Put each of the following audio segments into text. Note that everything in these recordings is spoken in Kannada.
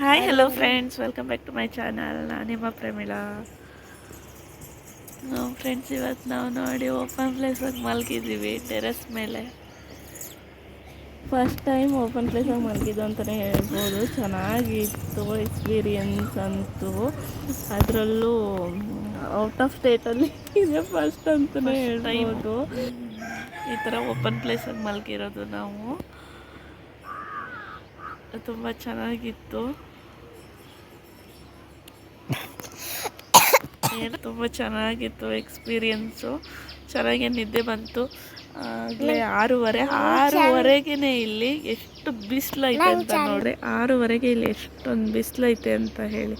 Hi hello friends, welcome back to my channel. ನಾನು ನಿಮ್ಮ ಪ್ರಮೀಳಾ. ಫ್ರೆಂಡ್ಸ್, ಇವತ್ತು ನಾವು ನೋಡಿ ಓಪನ್ ಪ್ಲೇಸಾಗಿ ಮಲಗಿದ್ದೀವಿ ಟೆರೆಸ್ ಮೇಲೆ. ಫಸ್ಟ್ ಟೈಮ್ ಓಪನ್ ಪ್ಲೇಸಾಗಿ ಮಲಗಿದ್ದು ಅಂತಲೇ ಹೇಳ್ಬೋದು. ಚೆನ್ನಾಗಿತ್ತು ಎಕ್ಸ್ಪೀರಿಯನ್ಸ್ ಅಂತೂ. ಅದರಲ್ಲೂ ಔಟ್ ಆಫ್ ಸ್ಟೇಟಲ್ಲಿ ಇದೆ ಫಸ್ಟ್ ಅಂತಲೇ ಹೇಳ್ಬೋದು. ಈ ಥರ ಓಪನ್ ಪ್ಲೇಸಾಗಿ ಮಲಗಿರೋದು ನಾವು. ತುಂಬ ಚೆನ್ನಾಗಿತ್ತು. ತುಂಬ ಚೆನ್ನಾಗಿತ್ತು ಎಕ್ಸ್ಪೀರಿಯನ್ಸು. ಚೆನ್ನಾಗಿ ನಿದ್ದೆ ಬಂತು. ಆಗಲೇ ಆರೂವರೆಗೆ ಇಲ್ಲಿ ಎಷ್ಟು ಬಿಸಿಲೈತೆ ಅಂತ ನೋಡ್ರಿ. 6:30 ಇಲ್ಲಿ ಎಷ್ಟೊಂದು ಬಿಸಿಲೈತೆ ಅಂತ ಹೇಳಿ.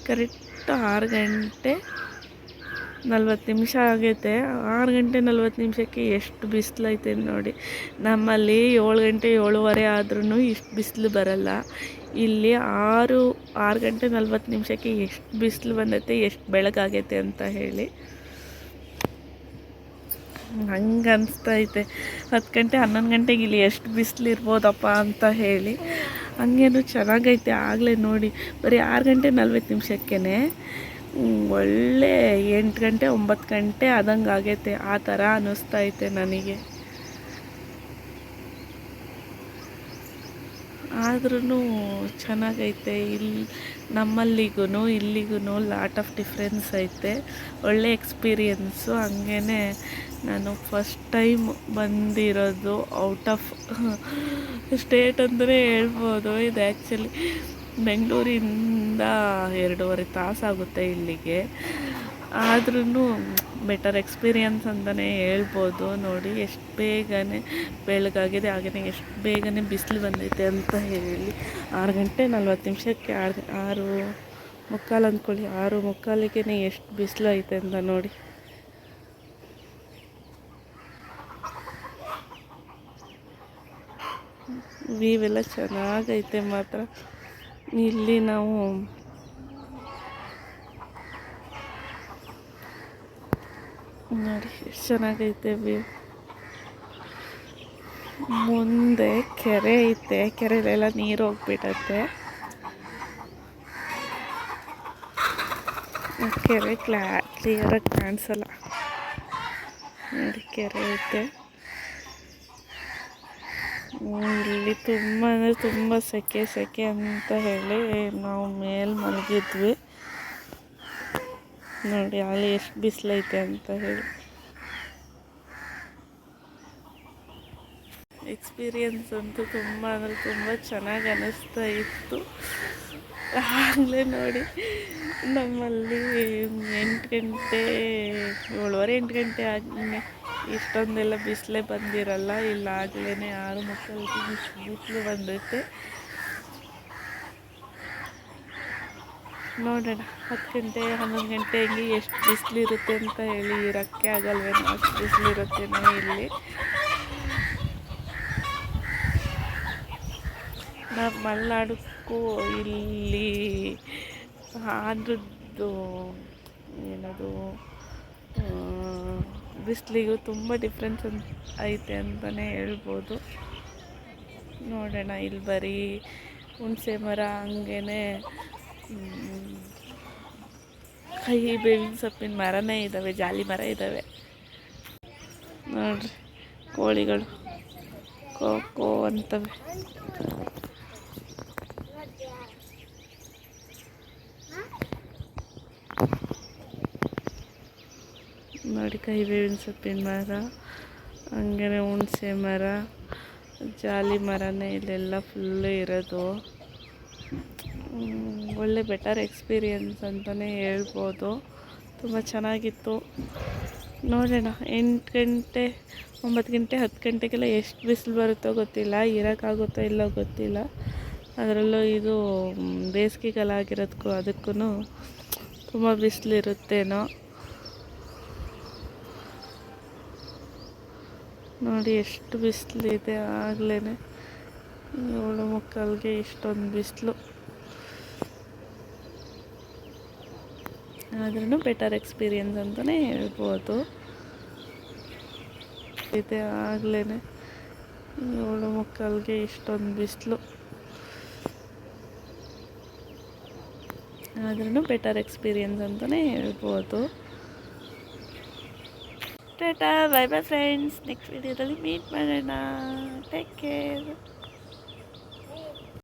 ಕರೆಕ್ಟ್ 6:40 ಆಗೈತೆ. 6:40 ಎಷ್ಟು ಬಿಸಿಲೈತೆ ನೋಡಿ. ನಮ್ಮಲ್ಲಿ 7:30 ಆದ್ರೂ ಇಷ್ಟು ಬಿಸಿಲು ಬರಲ್ಲ. ಇಲ್ಲಿ 6:40 ಎಷ್ಟು ಬಿಸಿಲು ಬಂದೈತೆ, ಎಷ್ಟು ಬೆಳಗಾಗೈತೆ ಅಂತ ಹೇಳಿ ಹಂಗೆ ಅನಿಸ್ತೈತೆ. 10 ಗಂಟೆ 11 ಗಂಟೆಗೆ ಇಲ್ಲಿ ಎಷ್ಟು ಬಿಸಿಲು ಇರ್ಬೋದಪ್ಪ ಅಂತ ಹೇಳಿ. ಹಂಗೇನು ಚೆನ್ನಾಗೈತೆ. ಆಗಲೇ ನೋಡಿ ಬರೀ 6:40 ಒಳ್ಳೆ 8 ಗಂಟೆ 9 ಗಂಟೆ ಆದಂಗೆ ಆಗೈತೆ. ಆ ಥರ ಅನ್ನಿಸ್ತೈತೆ ನನಗೆ. ಆದ್ರೂ ಚೆನ್ನಾಗೈತೆ. ಇಲ್ಲಿ ನಮ್ಮಲ್ಲಿಗೂ ಇಲ್ಲಿಗೂ ಲಾಟ್ ಆಫ್ ಡಿಫ್ರೆನ್ಸ್ ಐತೆ. ಒಳ್ಳೆ ಎಕ್ಸ್ಪೀರಿಯನ್ಸು. ಹಂಗೇ ನಾನು ಫಸ್ಟ್ ಟೈಮ್ ಬಂದಿರೋದು ಔಟ್ ಆಫ್ ಸ್ಟೇಟ್ ಅಂತಲೇ ಹೇಳ್ಬೋದು. ಇದು ಆ್ಯಕ್ಚುಲಿ ಬೆಂಗಳೂರಿಂದ 2.5 ತಾಸಾಗುತ್ತೆ ಇಲ್ಲಿಗೆ. ಆದ್ರೂ ಬೆಟರ್ ಎಕ್ಸ್ಪೀರಿಯನ್ಸ್ ಅಂತಲೇ ಹೇಳ್ಬೋದು. ನೋಡಿ ಎಷ್ಟು ಬೇಗನೆ ಬೆಳಗಾಗಿದೆ, ಹಾಗೆಯೇ ಎಷ್ಟು ಬೇಗನೆ ಬಿಸಿಲು ಬಂದೈತೆ ಅಂತ ಹೇಳಿ. 6:40 6:45 ಅಂದ್ಕೊಳ್ಳಿ. 6:45 ಎಷ್ಟು ಬಿಸಿಲು ಐತೆ ಅಂತ ನೋಡಿ. ವ್ಯೂವೆಲ್ಲ ಚೆನ್ನಾಗೈತೆ ಮಾತ್ರ. ಇಲ್ಲಿ ನಾವು ನೋಡಿ ಎಷ್ಟು ಚೆನ್ನಾಗೈತೆ ವ್ಯೂ. ಮುಂದೆ ಕೆರೆ ಐತೆ. ಕೆರೆಯಲ್ಲೆಲ್ಲ ನೀರು ಹೋಗ್ಬಿಟ್ಟತ್ತೆ. ಕೆರೆ ಕ್ಲಿಯರಾಗಿ ಕಾಣಿಸಲ್ಲ ನೋಡಿ. ಕೆರೆ ಐತೆ. ಇಲ್ಲಿ ತುಂಬ ಅಂದರೆ ತುಂಬ ಸೆಕೆ ಅಂತ ಹೇಳಿ ನಾವು ಮೇಲೆ ಮಲಗಿದ್ವಿ. ನೋಡಿ ಅಲ್ಲಿ ಎಷ್ಟು ಬಿಸಿಲೈತೆ ಅಂತ ಹೇಳಿ. ಎಕ್ಸ್ಪೀರಿಯನ್ಸ್ ಅಂತೂ ತುಂಬ ಅಂದರೆ ತುಂಬ ಚೆನ್ನಾಗಿ ಅನ್ನಿಸ್ತಾ ಇತ್ತು. ಆಗಲೇ ನೋಡಿ ನಮ್ಮಲ್ಲಿ 8 ಗಂಟೆ 7:30 8 ಗಂಟೆ ಆದ್ಮೇಲೆ ಇಷ್ಟೊಂದೆಲ್ಲ ಬಿಸಿಲೇ ಬಂದಿರಲ್ಲ. ಇಲ್ಲಾಗಲೇ 6:45 ಇಷ್ಟು ಬಿಸಿಲು ಬಂದೈತೆ. ನೋಡೋಣ 10 ಗಂಟೆ 11 ಗಂಟೆ ಹಂಗೆ ಎಷ್ಟು ಬಿಸಿಲಿರುತ್ತೆ ಅಂತ ಹೇಳಿ. ಇರೋಕ್ಕೆ ಆಗಲ್ವೇನೋ ಅಷ್ಟು ಬಿಸಿಲಿರುತ್ತೇನೋ ಇಲ್ಲಿ. ನಾವು ಮಲೆನಾಡಕ್ಕೂ ಇಲ್ಲಿ ಆದ್ರದ್ದು ಏನದು ಬಿಸಿಲಿಗೂ ತುಂಬ ಡಿಫ್ರೆನ್ಸ್ ಐತೆ ಅಂತಲೇ ಹೇಳ್ಬೋದು. ನೋಡೋಣ. ಇಲ್ಲಿ ಬರೀ ಹುಣಸೆ ಮರ, ಹಂಗೇ ಕಹಿ ಬೇವಿನ ಸೊಪ್ಪಿನ ಮರನೇ ಇದ್ದಾವೆ, ಜಾಲಿ ಮರ ಇದ್ದಾವೆ ನೋಡ್ರಿ. ಕೋಳಿಗಳು ಕೋ ಅಂತವೆ. ನೋಡಿ ಕಹಿ ಬೇವಿನ ಸೊಪ್ಪಿನ ಮರ, ಹಂಗೇ ಹುಣಸೆ ಮರ, ಜಾಲಿ ಮರನೇ ಇಲ್ಲೆಲ್ಲ ಫುಲ್ಲು ಇರೋದು. ಒಳ್ಳೆ ಬೆಟರ್ ಎಕ್ಸ್ಪೀರಿಯನ್ಸ್ ಅಂತಲೇ ಹೇಳ್ಬೋದು. ತುಂಬ ಚೆನ್ನಾಗಿತ್ತು. ನೋಡೋಣ 8 ಗಂಟೆ 9 ಗಂಟೆ 10 ಗಂಟೆಗೆಲ್ಲ ಎಷ್ಟು ಬಿಸಿಲು ಬರುತ್ತೋ ಗೊತ್ತಿಲ್ಲ. ಇರೋಕ್ಕಾಗುತ್ತೋ ಇಲ್ಲೋ ಗೊತ್ತಿಲ್ಲ. ಅದರಲ್ಲೂ ಇದು ಬೇಸಿಗೆಗಾಲ ಆಗಿರೋದಕ್ಕೂ ಅದಕ್ಕೂ ತುಂಬ ಬಿಸಿಲಿರುತ್ತೇನೋ. ನೋಡಿ ಎಷ್ಟು ಬಿಸಿಲಿದೆ. ಆಗಲೇ 7:45 ಇಷ್ಟೊಂದು ಬಿಸಿಲು. ಆದ್ರೂ ಬೆಟರ್ ಎಕ್ಸ್ಪೀರಿಯನ್ಸ್ ಅಂತಲೇ ಹೇಳ್ಬೋದು. ಇದೆ ಆಗಲೇ 7:45 ಇಷ್ಟೊಂದು ಬಿಸಿಲು. ಆದ್ರೂ ಬೆಟರ್ ಎಕ್ಸ್ಪೀರಿಯನ್ಸ್ ಅಂತಲೇ ಹೇಳ್ಬೋದು. Tata, bye bye friends, next ವಿಡಿಯೋದಲ್ಲಿ ಮೀಟ್ ಮಾಡೋಣ. Take care.